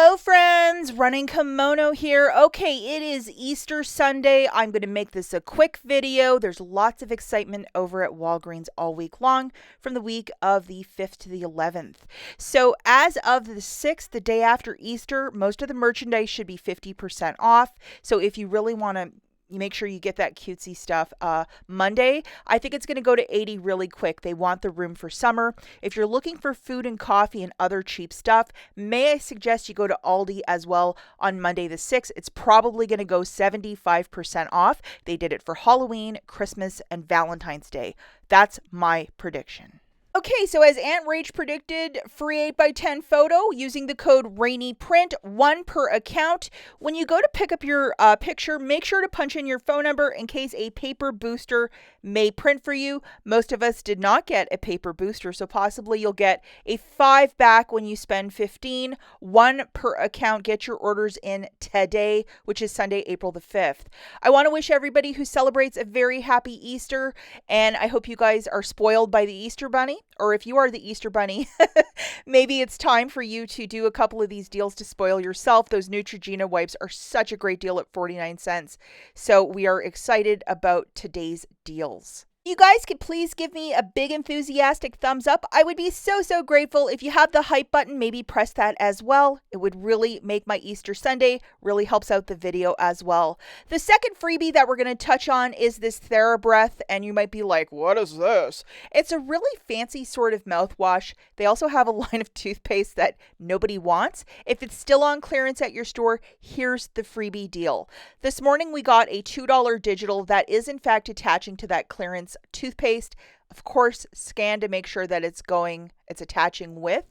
Hello friends, Running Kimono here. Okay, it is Easter Sunday. I'm going to make this a quick video. There's lots of excitement over at Walgreens all week long from the week of the 5th to the 11th. So as of the 6th, the day after Easter, most of the merchandise should be 50% off. So if you really want to make sure you get that cutesy stuff. Monday, I think it's going to go to 80 really quick. They want the room for summer. If you're looking for food and coffee and other cheap stuff, may I suggest you go to Aldi as well on Monday the 6th. It's probably going to go 75% off. They did it for Halloween, Christmas, and Valentine's Day. That's my prediction. Okay, so as Aunt Rach predicted, free 8x10 photo using the code RAINYPRINT, one per account. When you go to pick up your picture, make sure to punch in your phone number in case a paper booster may print for you. Most of us did not get a paper booster, so possibly you'll get a 5 back when you spend 15, one per account. Get your orders in today, which is Sunday, April the 5th. I want to wish everybody who celebrates a very happy Easter, and I hope you guys are spoiled by the Easter Bunny. Or if you are the Easter Bunny, maybe it's time for you to do a couple of these deals to spoil yourself. Those Neutrogena wipes are such a great deal at 49 cents. So we are excited about today's deals. You guys could please give me a big enthusiastic thumbs up. I would be so grateful. If you have the hype button, maybe press that as well. It would really make my Easter Sunday, really helps out the video as well. The second freebie that we're going to touch on is this TheraBreath, and you might be like, what is this? It's a really fancy sort of mouthwash. They also have a line of toothpaste that nobody wants. If it's still on clearance at your store, here's the freebie deal. This morning we got a $2 digital that is in fact attaching to that clearance toothpaste. Of course, scan to make sure that it's attaching with.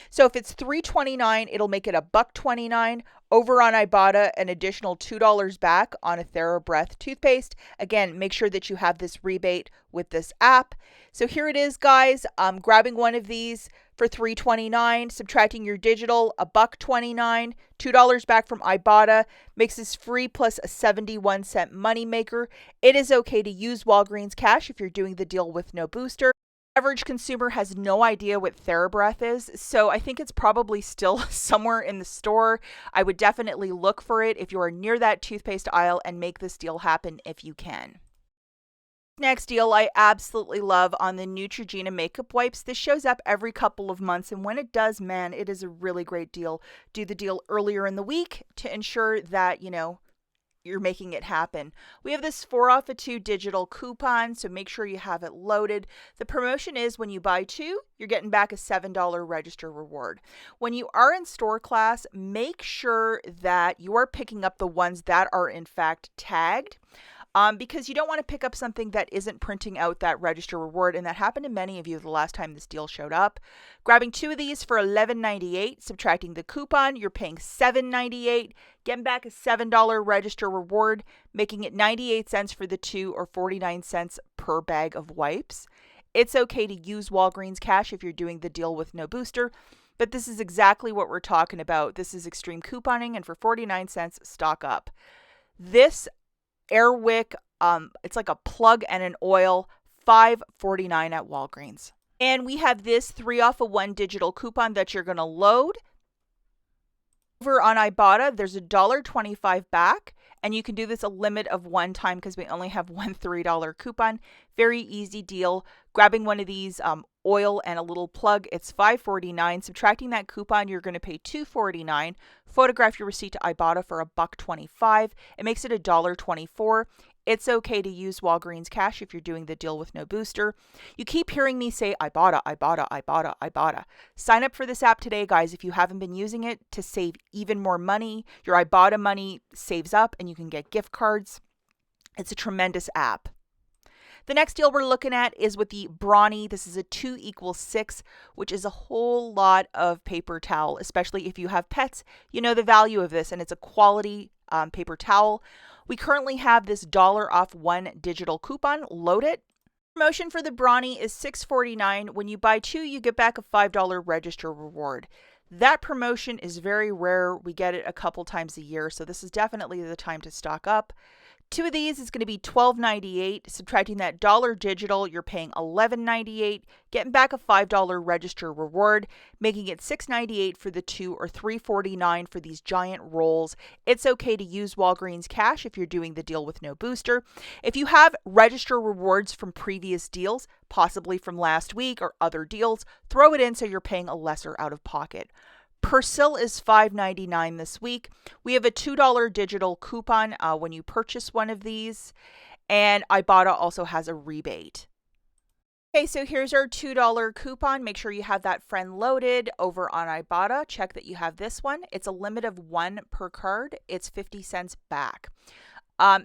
So if it's $3.29, it'll make it $1.29. Over on Ibata, an additional $2 back on a TheraBreath toothpaste. Again, make sure that you have this rebate with this app. So here it is, guys. I'm grabbing one of these for $3.29, subtracting your digital, $1.29, $2 back from Ibata, makes this free plus a 71-cent moneymaker. It is okay to use Walgreens cash if you're doing the deal with no booster. Average consumer has no idea what TheraBreath is, so I think it's probably still somewhere in the store. I would definitely look for it if you are near that toothpaste aisle and make this deal happen if you can. Next deal I absolutely love on the Neutrogena makeup wipes. This shows up every couple of months, and when it does, man, it is a really great deal. Do the deal earlier in the week to ensure that, you're making it happen. We have this 4 off of 2 digital coupon, so make sure you have it loaded. The promotion is when you buy 2, you're getting back a $7 register reward. When you are in store class, make sure that you are picking up the ones that are in fact tagged. Because you don't want to pick up something that isn't printing out that register reward, and that happened to many of you the last time this deal showed up. Grabbing 2 of these for $11.98, subtracting the coupon, you're paying $7.98, getting back a $7 register reward, making it 98 cents for the 2 or 49 cents per bag of wipes. It's okay to use Walgreens cash if you're doing the deal with no booster, but this is exactly what we're talking about. This is extreme couponing, and for 49 cents, stock up. This Airwick, it's like a plug and an oil, $5.49 at Walgreens. And we have this 3 off of 1 digital coupon that you're going to load. Over on Ibata, there's a $1.25 back, and you can do this a limit of 1 time because we only have one $3 coupon. Very easy deal. Grabbing one of these oil and a little plug, it's $5.49. Subtracting that coupon, you're going to pay $2.49. Photograph your receipt to Ibata for $1.25. It makes it $1.24. It's okay to use Walgreens cash if you're doing the deal with no booster. You keep hearing me say Ibata, Ibata, Ibata, Ibata. Sign up for this app today, guys, if you haven't been using it, to save even more money. Your Ibata money saves up and you can get gift cards. It's a tremendous app. The next deal we're looking at is with the Bronny. This is a 2 = 6, which is a whole lot of paper towel, especially if you have pets. You know the value of this, and it's a quality paper towel. We currently have this $1 off 1 digital coupon. Load it. Promotion for the Bronny is $6.49. When you buy 2, you get back a $5 register reward. That promotion is very rare. We get it a couple times a year, so this is definitely the time to stock up. Two of these is going to be $12.98. Subtracting that dollar digital, you're paying $11.98. Getting back a $5 register reward, making it $6.98 for the two or $3.49 for these giant rolls. It's okay to use Walgreens cash if you're doing the deal with no booster. If you have register rewards from previous deals, possibly from last week or other deals, throw it in so you're paying a lesser out of pocket. Persil is $5.99 this week. We have a $2 digital coupon when you purchase one of these, and Ibata also has a rebate. Okay, so here's our $2 coupon. Make sure you have that friend loaded over on Ibata. Check that you have this one. It's a limit of one per card. It's 50 cents back.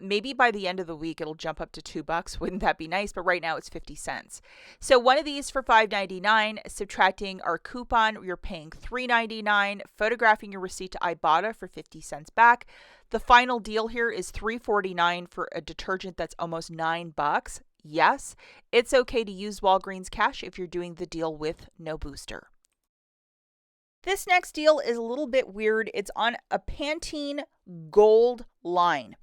Maybe by the end of the week, it'll jump up to $2. Wouldn't that be nice? But right now it's 50 cents. So one of these for $5.99, subtracting our coupon, you're paying $3.99, photographing your receipt to Ibata for 50 cents back. The final deal here is $3.49 for a detergent that's almost $9. Yes, it's okay to use Walgreens cash if you're doing the deal with no booster. This next deal is a little bit weird. It's on a Pantene Gold line,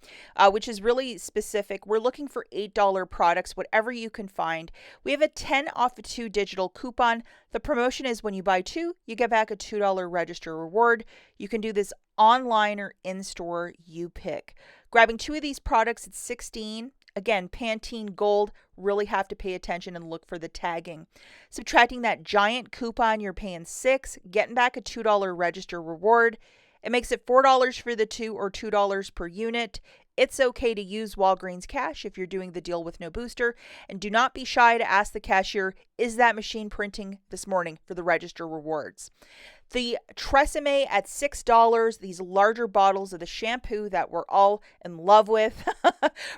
which is really specific. We're looking for $8 products, whatever you can find. We have a 10 off of 2 digital coupon. The promotion is when you buy 2, you get back a $2 register reward. You can do this online or in-store, you pick. Grabbing 2 of these products, it's $16. Again, Pantene Gold, really have to pay attention and look for the tagging. Subtracting that giant coupon, you're paying $6, getting back a $2 register reward. It makes it $4 for the 2 or $2 per unit. It's okay to use Walgreens cash if you're doing the deal with no booster. And do not be shy to ask the cashier, is that machine printing this morning for the register rewards? The Tresemme at $6, these larger bottles of the shampoo that we're all in love with.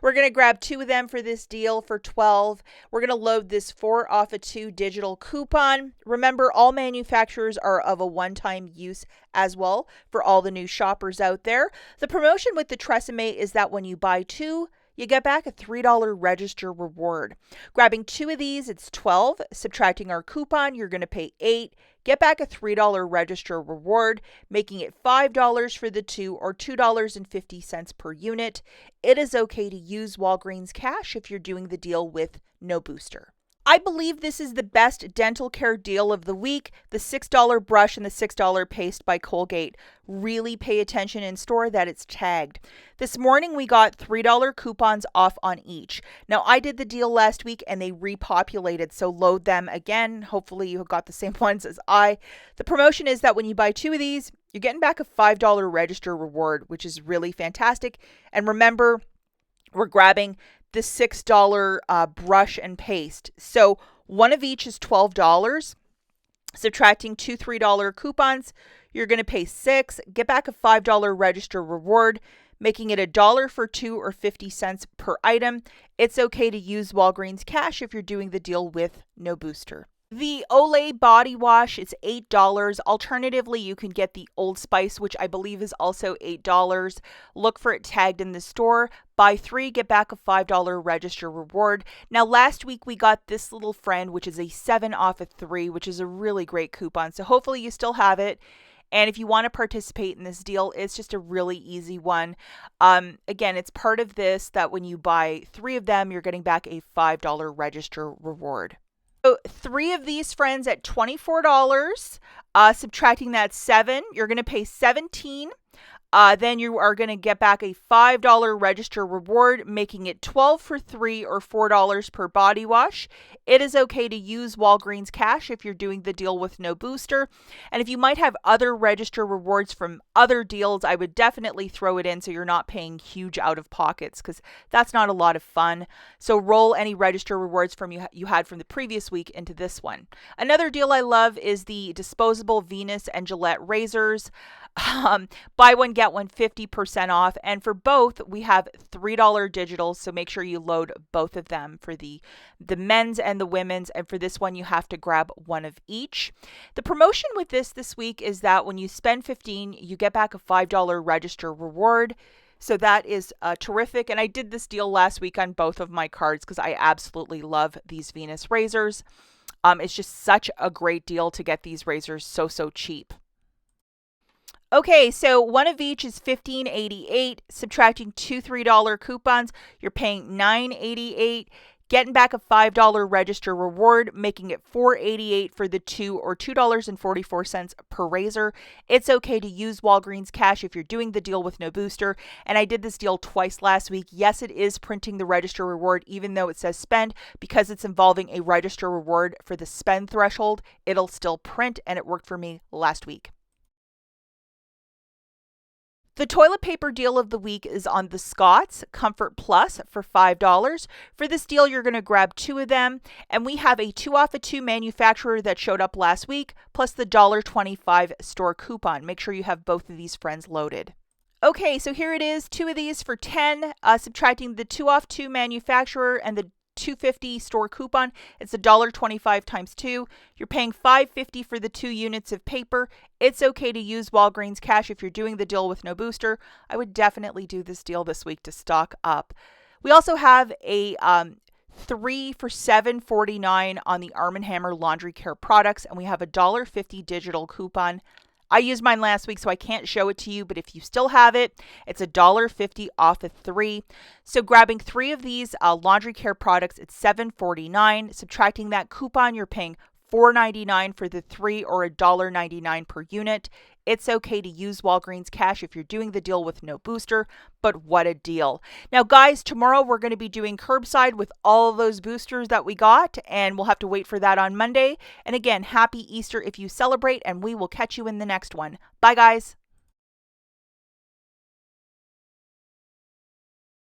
We're going to grab 2 of them for this deal for $12. We're going to load this 4 off of 2 digital coupon. Remember, all manufacturers are of a one-time use as well for all the new shoppers out there. The promotion with the Tresemme is that when you buy 2, you get back a $3 register reward. Grabbing 2 of these, it's $12. Subtracting our coupon, you're going to pay $8. Get back a $3 register reward, making it $5 for the 2 or $2.50 per unit. It is okay to use Walgreens cash if you're doing the deal with no booster. I believe this is the best dental care deal of the week. The $6 brush and the $6 paste by Colgate. Really pay attention in store that it's tagged. This morning we got $3 coupons off on each. Now I did the deal last week and they repopulated, so load them again. Hopefully you got the same ones as I. The promotion is that when you buy 2 of these, you're getting back a $5 register reward, which is really fantastic. And remember, we're grabbing the $6 brush and paste. So one of each is $12. Subtracting 2 $3 coupons, you're going to pay $6. Get back a $5 register reward, making it $1 for 2 or 50 cents per item. It's okay to use Walgreens cash if you're doing the deal with no booster. The Olay body wash is $8. Alternatively, you can get the Old Spice, which I believe is also $8. Look for it tagged in the store. Buy 3, get back a $5 register reward. Now, last week we got this little friend, which is a 7 off of 3, which is a really great coupon. So hopefully you still have it. And if you want to participate in this deal, it's just a really easy one. Again, it's part of this that when you buy 3 of them, you're getting back a $5 register reward. So 3 of these friends at $24, subtracting that 7, you're going to pay $17. Then you are going to get back a $5 register reward, making it $12 for 3 or $4 per body wash. It is okay to use Walgreens cash if you're doing the deal with no booster. And if you might have other register rewards from other deals, I would definitely throw it in so you're not paying huge out of pockets, because that's not a lot of fun. So roll any register rewards from you had from the previous week into this one. Another deal I love is the disposable Venus and Gillette razors. Buy one, get one 50% off. And for both, we have $3 digitals. So make sure you load both of them for the men's and the women's. And for this one, you have to grab one of each. The promotion with this week is that when you spend $15, you get back a $5 register reward. So that is terrific. And I did this deal last week on both of my cards because I absolutely love these Venus razors. It's just such a great deal to get these razors so cheap. Okay, so one of each is $15.88. Subtracting two $3 coupons, you're paying $9.88. Getting back a $5 register reward, making it $4.88 for the two, or $2.44 per razor. It's okay to use Walgreens cash if you're doing the deal with no booster. And I did this deal twice last week. Yes, it is printing the register reward, even though it says spend, because it's involving a register reward for the spend threshold. It'll still print, and it worked for me last week. The toilet paper deal of the week is on the Scott's Comfort Plus for $5. For this deal, you're going to grab two of them, and we have a 2 off of 2 manufacturer that showed up last week, plus the $1.25 store coupon. Make sure you have both of these friends loaded. Okay, so here it is, two of these for $10, subtracting the 2 off 2 manufacturer and the $2.50 store coupon. It's $1.25 times 2. You're paying $5.50 for the 2 units of paper. It's okay to use Walgreens cash if you're doing the deal with no booster. I would definitely do this deal this week to stock up. We also have a 3 for $7.49 on the Arm & Hammer laundry care products, and we have a $1.50 digital coupon. I used mine last week, so I can't show it to you, but if you still have it, it's $1.50 off of 3. So grabbing 3 of these laundry care products, it's $7.49. Subtracting that coupon, you're paying $4.99 for the 3, or $1.99 per unit. It's okay to use Walgreens cash if you're doing the deal with no booster, but what a deal. Now, guys, tomorrow we're going to be doing curbside with all of those boosters that we got, and we'll have to wait for that on Monday. And again, happy Easter if you celebrate, and we will catch you in the next one. Bye, guys.